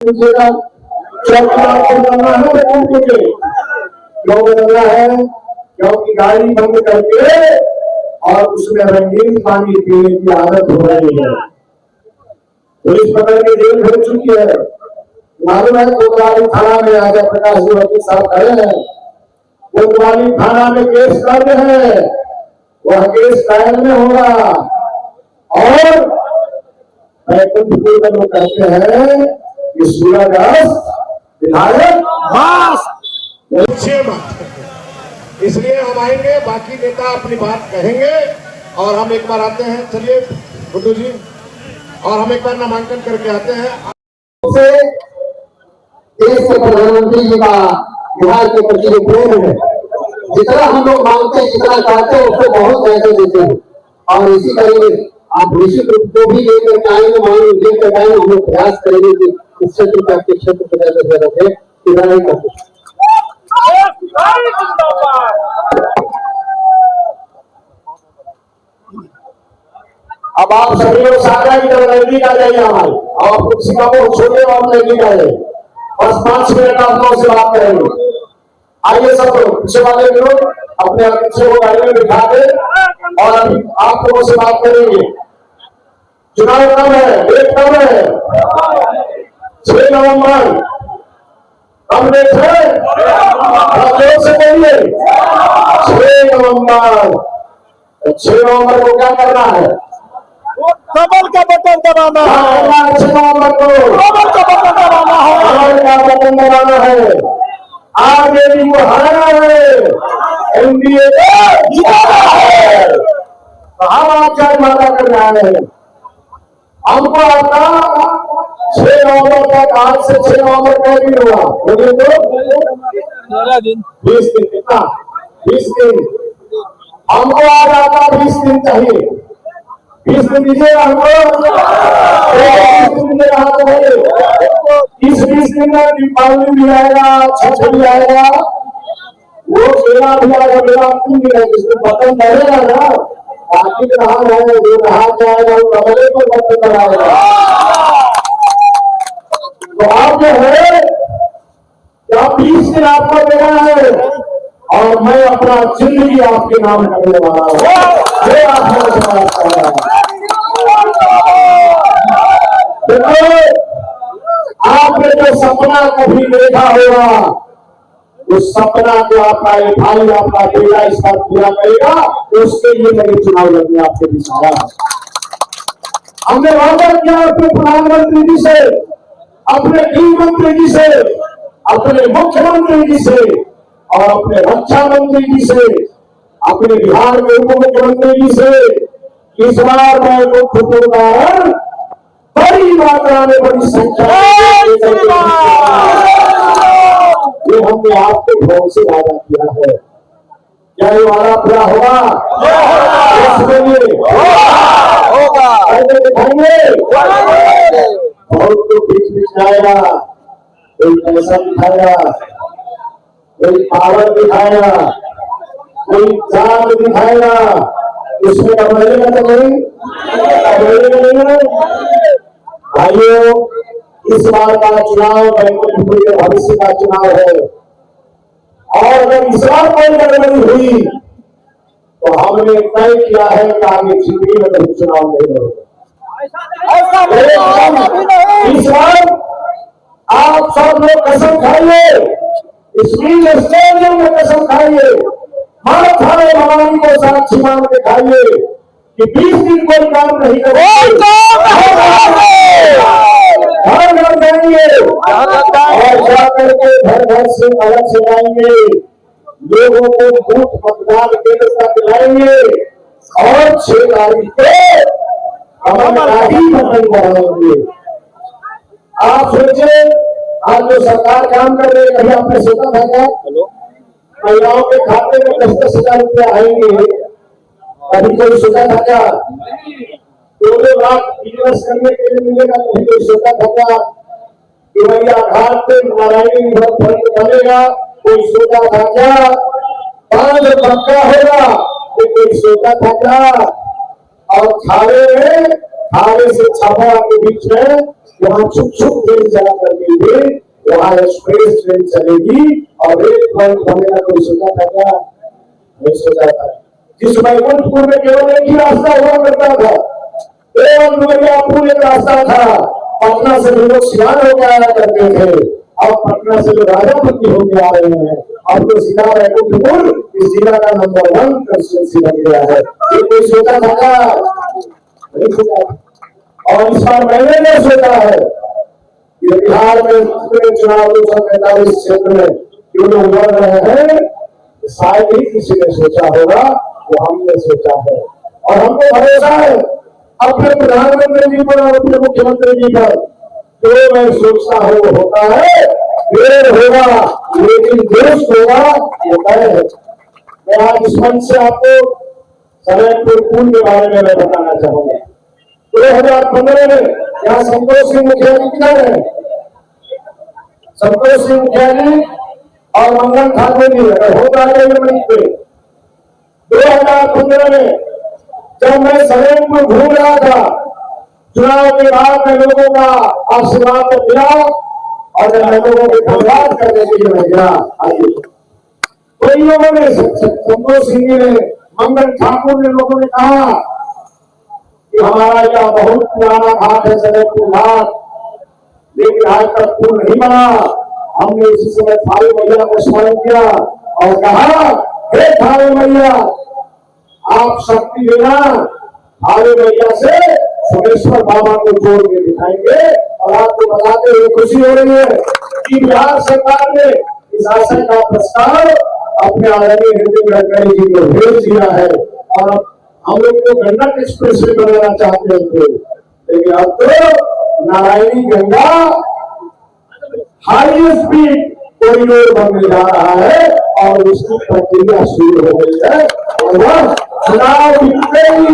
क्यों बदलना है? क्योंकि गाड़ी बंद करके और उसमें रंगीन पानी पीने की आदत हो रही है। पुलिस पकड़ के जेल भेज चुकी है। मालूम है कोतवाली थाना में आजा प्रकाश जी वकील साहब खड़े हैं, कोतवाली थाना में केस कर रहे हैं, वह केस कायम में होगा। और बैकुंठपुर में लोग कहते हैं कि सूरदास विधायक इसलिए हम आएंगे, बाकी नेता अपनी बात कहेंगे और हम एक बार आते हैं। चलिए गुड्डू जी, और हम एक बार नामांकन करके आते हैं। देश के प्रधानमंत्री जी का बिहार के प्रति प्रेम है। जितना हम लोग मांगते हैं, जितना चाहते हैं, उसको बहुत ज्यादा देते हैं। और इसी तरह आप निश्चित रूप को भी लेकर आएंगे, मांग लेकर आएंगे। हम लोग प्रयास करेंगे कि इस क्षेत्र के आपके क्षेत्र को ज्यादा से ज्यादा नहीं करते। अब आप सभी लोग सारा की तरफ नजदीक आ जाइए हमारे, और कुर्सी का वो छोटे और नजदीक आ जाइए। बस 5 मिनट आप लोगों से बात करेंगे। आइए सब लोग, पीछे वाले लोग अपने पीछे को गाड़ी में बिठा दे और अभी आप लोगों से बात करेंगे। चुनाव कब है? डेट कब है? 6 नवंबर। कब डेट है? से बोलिए 6 नवंबर। 6 नवंबर को क्या करना है? कमल का बटन दबाना है। 6 नवंबर को कमल का बटन दबाना है। कमल का बटन दबाना है। आरजेडी को हराना है, एनडीए को जिताना है। हम आप क्या वादा कर रहे हैं? हमको आपका 6 नवंबर तक, आज से 6 नवंबर का दिन हुआ, बोलिए तो 20 दिन। कितना? 20 दिन। हमको आज आपका 20 दिन चाहिए। 20 दिन दीजिएगा हमको। 20 दिन दे रहा तो भाई, इस 20 दिन में दीपावली भी आएगा, छठ भी आएगा, वो मेरा भी आएगा, मेरा भी है। जिसमें बटन बढ़ेगा ना, बाकी रहा है जो रहा जाएगा वो कमरे पर बटन कराएगा। तो आप जो है 20 दिन आपको देना है, और मैं अपना जिंदगी आपके नाम करने वाला हूँ। देखो, आपने जो सपना कभी देखा होगा, उस सपना को आपका भाई, आपका बेटा इस बार पूरा करेगा। उसके लिए मैंने चुनाव लड़ने आपके बीच आया। हमने वादा किया अपने प्रधानमंत्री जी से, अपने गृह मंत्री जी से, अपने मुख्यमंत्री जी से और अपने रक्षा मंत्री जी से, अपने बिहार के उप मुख्यमंत्री जी से, इस बार मैं मुख्यमंत्री बड़ी मात्रा में, बड़ी संख्या ये हमने आपके भरोसे वादा किया है। क्या ये वादा पूरा होगा? होगा। दिखाएंगे बहुत तो बीच बीच आएगा, कोई पैसा दिखाएगा, कोई पावर दिखाएगा, कोई जान दिखाएगा, उसमें कमरेगा तो नहीं, भाइयों। इस बार का चुनाव बैकुंठपुर के भविष्य का चुनाव है, और अगर इस बार कोई गड़बड़ी हुई तो हमने तय किया है कि आगे जिंदगी में कभी चुनाव नहीं होगा। इस बार आप सब लोग कसम खाइए, स्क्रीन स्टेडियम में कसम खाइए, माता भवानी को साक्षी मान के खाइए कि 20 दिन कोई काम नहीं करेंगे, घर घर जाएंगे और जाकर के घर घर से अलग से जाएंगे, लोगों को बूथ मतदान केंद्र तक लाएंगे और 6 तारीख को कमल का ही बटन दबाएंगे। आप सोचे, आज जो सरकार काम कर रही है, कभी आपने सोचा था क्या महिलाओं के खाते में 10,000 रुपया आएंगे? कभी कोई सोचा था क्या? 2 लाख बिजनेस करने के लिए मिलेगा? कभी कोई सोचा था क्या कि भैया घाट पे नारायणी फंड बनेगा? कोई सोचा था क्या? 5 पक्का होगा? कोई सोचा था क्या? और खाने से छापा के बीच में वहां छुप छुप देश चला करके की भी वहाँ एक्सप्रेस ट्रेन चलेगी और एक पॉइंट बनेगा। कोई सोचा था क्या? नहीं सोचा था। जिस बैकुंठपुर में केवल एक ही रास्ता हुआ करता था, केवल डुमरियापुर एक रास्ता था। पटना से जो लोग सिवान होकर आया करते थे, अब पटना से जो राजापति होकर आ रहे हैं, अब तो सीधा बैकुंठपुर इस जिला का नंबर 1 कंस्टिट्यूंसी बन गया है। ये कोई सोचा था क्या? नहीं सोचा। और इस बार मैंने नहीं सोचा है कि बिहार में चुनाव 245 क्षेत्र में जो लोग लड़ रहे हैं, शायद ही किसी ने सोचा होगा, वो हमने सोचा है। और हमको भरोसा है अपने प्रधानमंत्री जी पर और अपने मुख्यमंत्री जी पर। जो मैं सोचता हूँ वो होता है, देर होगा लेकिन दुरुस्त होगा, ये तय है। मैं आज इस मंच से आपको सलेमपुर पुल के बारे में मैं बताना चाहूंगा। 2015 में यहाँ संतोष सिंह मुखिया जी किधर है? संतोष सिंह मुखिया जी और मंगल ठाकुर जी होगा मंच पे। 2015 में जब मैं सलेमपुर घूम रहा था, चुनाव के बाद में लोगों का आशीर्वाद मिला और जब मैं लोगों को धन्यवाद करने के लिए मैं गया, आइए कई लोगों ने, संतोष सिंह जी ने, मंगल ठाकुर ने, लोगों ने कहा कि हमारा यह बहुत पुराना घाट है सलेमपुर घाट, लेकिन आज तक पुल नहीं बना। हमने इसी समय थावे मैया को स्मरण किया और कहा, हे थावे मैया आप शक्ति देना, थावे मैया से सोमेश्वर बाबा को जोड़ के दिखाएंगे। और आपको बताते हुए खुशी हो रही है कि बिहार सरकार ने इस आशय का प्रस्ताव अपने आदरणीय नितिन गडकरी जी को भेज दिया है। और हम लोग को गंडक एक्सप्रेस वे बनाना चाहते थे, लेकिन अब तो Narayani Ganga high speed corridor बनने जा रहा है और उसकी प्रक्रिया शुरू हो गई है। और वह चुनाव जीतते ही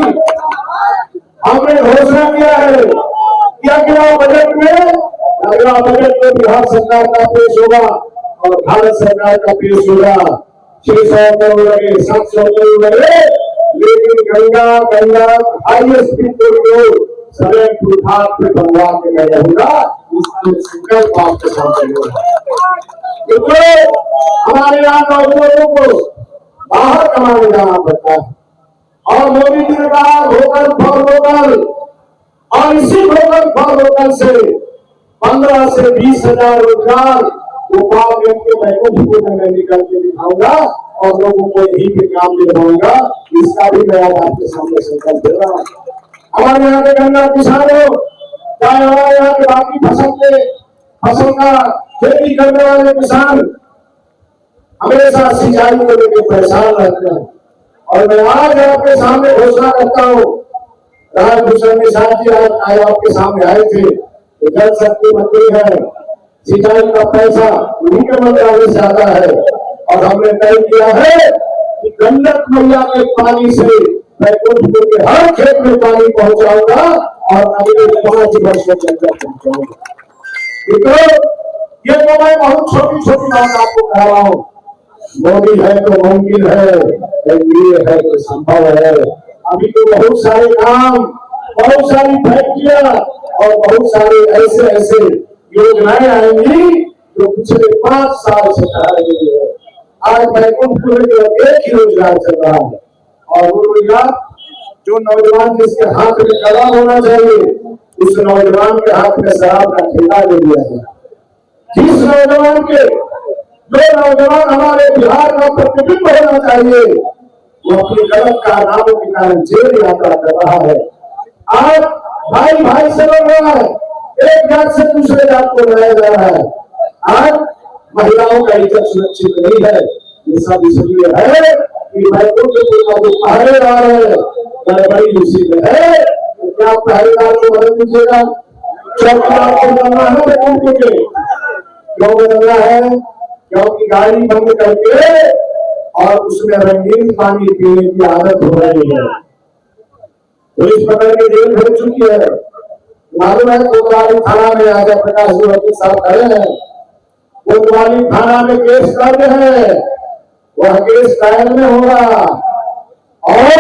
हमने घोषणा किया है कि अगला बजट में बिहार सरकार का पेश होगा और भारत सरकार का पेश होगा। 600 करोड़ लगे, 700 करोड़ लगे, लेकिन Ganga high speed corridor Salempur Ghat पे बनवा के मैं रहूंगा। इसका संकल्प आपके सामने होगा। हमारे यहाँ नौजवानों को बाहर कमाने जाना पड़ता है और मोदी जी ने कहा वोकल फॉर लोकल, और इसी वोकल फॉर लोकल से 15 से 20 हजार रोजगार गोपालगंज के बैकुंठपुर में मैं निकल के दिखाऊंगा और लोगों को यही पे काम दिलवाऊंगा। इसका भी मैं आपके सामने संकल्प दे रहा हूँ। हमारे यहाँ के गन्ना किसानों, चाहे हमारे यहाँ के बाकी फसल का खेती करने वाले किसान हमेशा सिंचाई को लेकर परेशान रहते हैं। और मैं आज आपके सामने घोषणा करता हूँ, राजभूषण निषाद जी आज आपके सामने आए थे, तो जल शक्ति मंत्री है, सिंचाई का पैसा उन्हीं के मंत्रालय से आता है। और हमने तय किया है कि गंडक मैया के पानी से बैकुंठपुर के हर खेत में पानी पहुंचाऊंगा और अगले 5 वर्षों के अंदर पहुंचाऊंगा। ये तो मैं बहुत छोटी छोटी बात आपको कह रहा हूँ। मोदी है तो मुमकिन है, एनडीए है तो संभव है। अभी तो बहुत सारे काम, बहुत सारी फैक्ट्रियां और बहुत सारे ऐसे योजनाएं आएंगी जो पिछले 5 साल से चला रही है। आज बैकुंठपुर में एक ही रोजगार चल रहा है और वो रोजगार जो नौजवान जिसके हाथ में कलम होना चाहिए, उस नौजवान के हाथ में शराब का ठेका दे दिया गया। जिस नौजवान के जो नौजवान हमारे बिहार का प्रतिबिंब होना चाहिए, वो अपनी गलत कारनामों के कारण जेल यात्रा कर रहा है। आज भाई भाई से लड़ रहा है, एक जात से दूसरे जात को लाया जा रहा है। आज महिलाओं का इज्जत सुरक्षित नहीं है। ये सब इसलिए है कि बैकुंठपुर का जो पहरेदार है बड़ी उसी में है। तो क्या पहरेदार को बदल दीजिएगा? चौकीदार को बदलना है बैकुंठपुर के? क्यों बदलना है? क्योंकि गाड़ी बंद करके और उसमें रंगीन पानी पीने की आदत हो रही है। पुलिस पकड़ के जेल भेज चुकी है। मालूम है कोतवाली थाना में आजा प्रकाश जी वकील साहब खड़े हैं, कोतवाली थाना में केस दर्ज है, वह केस ट्रायल में होगा। और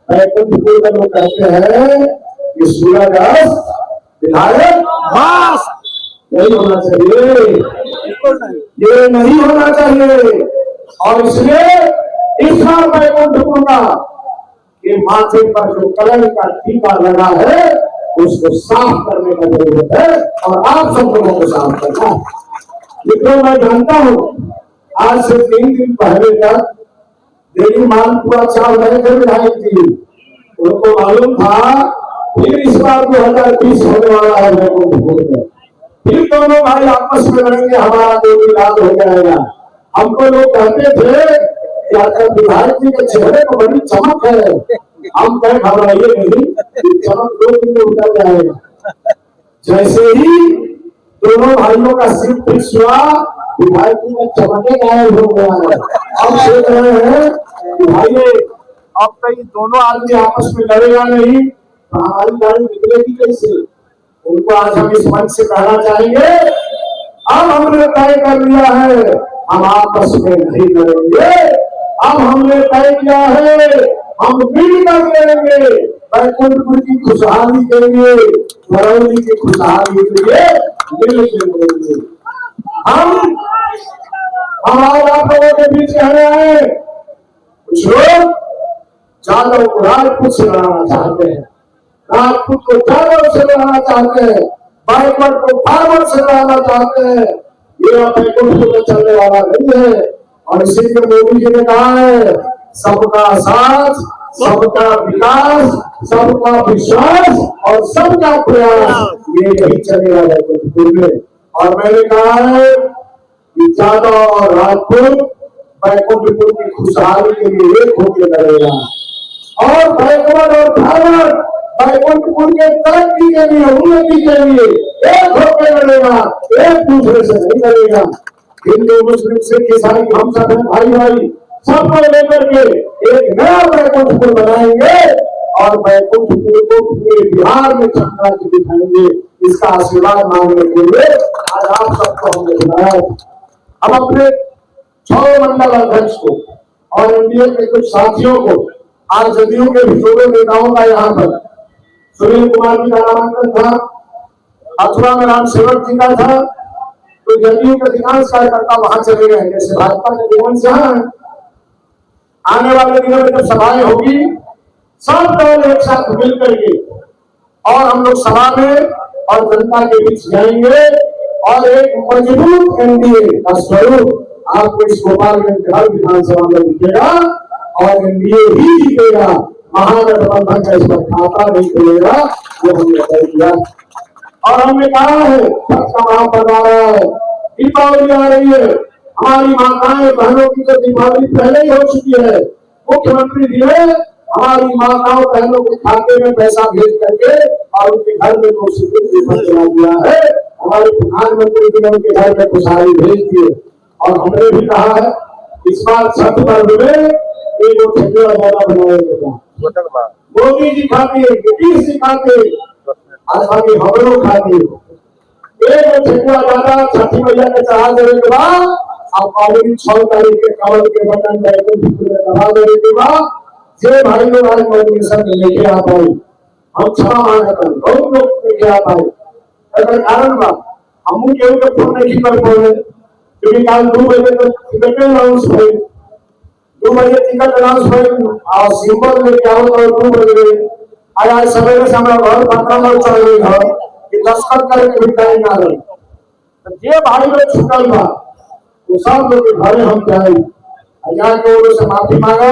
बैकुंठपुर में लोग कहते हैं कि सूरज विधायक नहीं होना चाहिए, ये नहीं होना चाहिए। और इसलिए इस बार बैकुंठपुर का ये माथे पर जो कलंक का टीका लगा है उसको साफ करने का जरूरत है और आप सब लोगों को साफ करना है। मित्रों, मैं जानता हूं आज से 3 दिन पहले तक देवी मालपुरा चाल रहे थे विधायक जी, उनको मालूम था फिर इस बार 2020 होने वाला है बैकुंठपुर में, फिर दोनों भाई आपस में लड़ेंगे, हमारा जो विवाद हो जाएगा। हमको लोग कहते थे कि आकर विधायक जी के चेहरे को बड़ी चमक है, हम कह घबराइए नहीं, चमक 2 दिन में उतर जाएगा। जैसे ही दोनों भाइयों का सिर फिक्स हुआ, विधायक जी का चमके गायब हो गया है। अब सोच रहे हैं कि भाई अब तक दोनों आदमी आपस में लड़ेगा नहीं तो हमारी गाड़ी निकलेगी कैसे। उनको आज हम इस मंच से कहना चाहेंगे, अब हमने तय कर लिया है हम आपस में नहीं लड़ेंगे, अब हमने तय किया है हम मिलकर लड़ेंगे, बैकुंठपुर की खुशहाली के लिए, बरौली की खुशहाली के लिए मिलकर लड़ेंगे। हम आज आप लोगों के बीच कहने आए, कुछ लोग जादव को राजपूत से लड़ाना चाहते हैं, राजपूत को जादव से लड़ाना चाहते हैं, बाइकवर को फार्मर से लड़ाना चाहते हैं। ये बैकुंठपुर में चलने वाला नहीं है। और इसीलिए मोदी जी ने कहा है सबका साथ, सबका विकास, सबका विश्वास और सबका प्रयास, ये नहीं चलेगा बैकुंठपुर में। और मैंने कहा है कि जादव और राजपूत बैकुंठपुर की खुशहाली के लिए एक होकर लड़ेगा और बैकवर्ड और फार्मर बैकुंठपुर के तरक्की के लिए, उन्नति के लिए एक होकर लड़ेगा, एक दूसरे से नहीं लड़ेगा। हिंदू मुस्लिम सिख ईसाई हम सब भाई भाई सबको लेकर के एक नया बैकुंठपुर बनाएंगे और बैकुंठपुर को पूरे बिहार में चमका के दिखाएंगे। इसका आशीर्वाद मांगने के लिए आज आप सबको हमने बुलाया। हम अपने 6 मंडल अध्यक्ष को और एनडीए के कुछ साथियों को, आज जदयू के भी नेताओं का यहाँ पर सुनील कुमार जी का नामांकन था, अथवा में राम सेवक जी का था, तो जदयू के अधिकांश कार्यकर्ता वहां चले गए। जैसे भाजपा के जीवन से आने वाले दिनों में जब सभाएं होगी सब दल एक साथ मिलकर के और हम लोग सभा में और जनता के बीच जाएंगे और एक मजबूत एनडीए का स्वरूप आपको इस गोपालगंज हर विधानसभा में दिखेगा और एनडीए ही जीतेगा। महागठबंधन का इस पर खाता नहीं खुलेगा, वो हमने तय किया। और हमने कहा है सबका महापर्व आ रहा है, दीपावली आ रही है, हमारी माताएं बहनों की तो दीपावली पहले ही हो चुकी है। मुख्यमंत्री जी ने हमारी माताओं बहनों के खाते में पैसा भेज करके और उनके घर में दिला दिया है। हमारे प्रधानमंत्री जी ने उनके घर में खुशहाली भेज दिए। और हमने भी कहा है इस बार छठ पर्व में एक ठेकुआ ज्यादा बनाएगा, मोदी जी खाते, नीतीश जी खाते, आज बाकी हम लोग खाते। एक ठेकुआ ज्यादा छठी मैया के चढ़ा देने के बाद अब ऑलरेडी 6 तारीख के कमल के बटन दबा देने के बाद जे भाई लोग आज मोटिवेशन लेके आ पाए, हम क्षमा मांगते हैं, बहुत लोग लेके आ पाए। अगर कारण बा हम केहू के फोन नहीं कर पाए क्योंकि कल 2 बजे तक टिकट अनाउंस हुई, 2 बजे टिकट अनाउंस हुई और सिंबल लेके आओ तो 2 बजे आज सवेरे से हमारा घर पत्ता में चल रही है कि दस्तखत करके भी टाइम ना रही। तो जे भाई लोग छुटल बा वो सब लोग के घरे हम जाए यहाँ के लोगों से माफी मांगा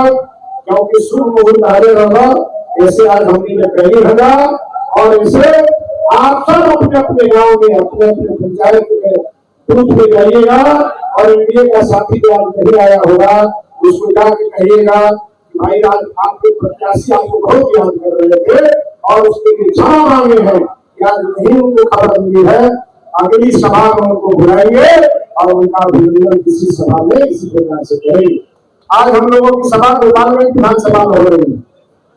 क्योंकि शुभ मुहूर्त आगे रहा। ऐसे आज हमने ये पहली रहा और इसे आप सब अपने अपने गांव में अपने अपने पंचायत में बूथ में जाइएगा और एनडीए का साथी जो आज नहीं आया होगा उसको जाके कहिएगा कि भाई आज आपके प्रत्याशी आपको बहुत याद कर रहे थे और उसके लिए क्षमा मांगे हैं कि आज नहीं उनको खबर मिली है। अगली सभा में उनको बुलाएंगे और उनका अभिनंदन किसी सभा में इसी प्रकार से करेंगे। आज हम लोगों की सभा गोपालगंज विधानसभा में हो रही है,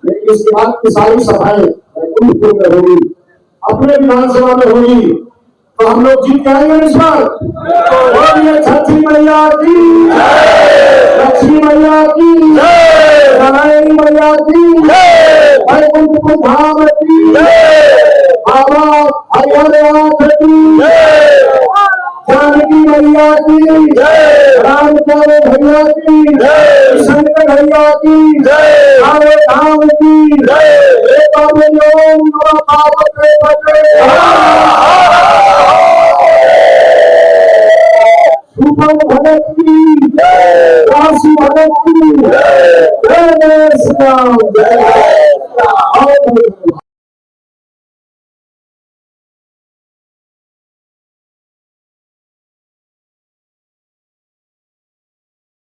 लेकिन इसके बाद की सारी सभाएं बैकुंठपुर में होगी, अपने विधानसभा में होगी। तो हम लोग जीत जाएंगे इस बार। बोलिए छठी मैया की, लक्ष्मी मैया की, नारायणी मैया की, बैकुंठपुर धाम की, बाबा हरिहर नाथ की। मैया की जय, रामचंद्र भैया की जय, शंकर भैया की जय, हरे राम की जय, बाबू ओम नमः पार्वती पते, शुभम भगत की जय, काशी भगत की जय, जय श्री राम, जय।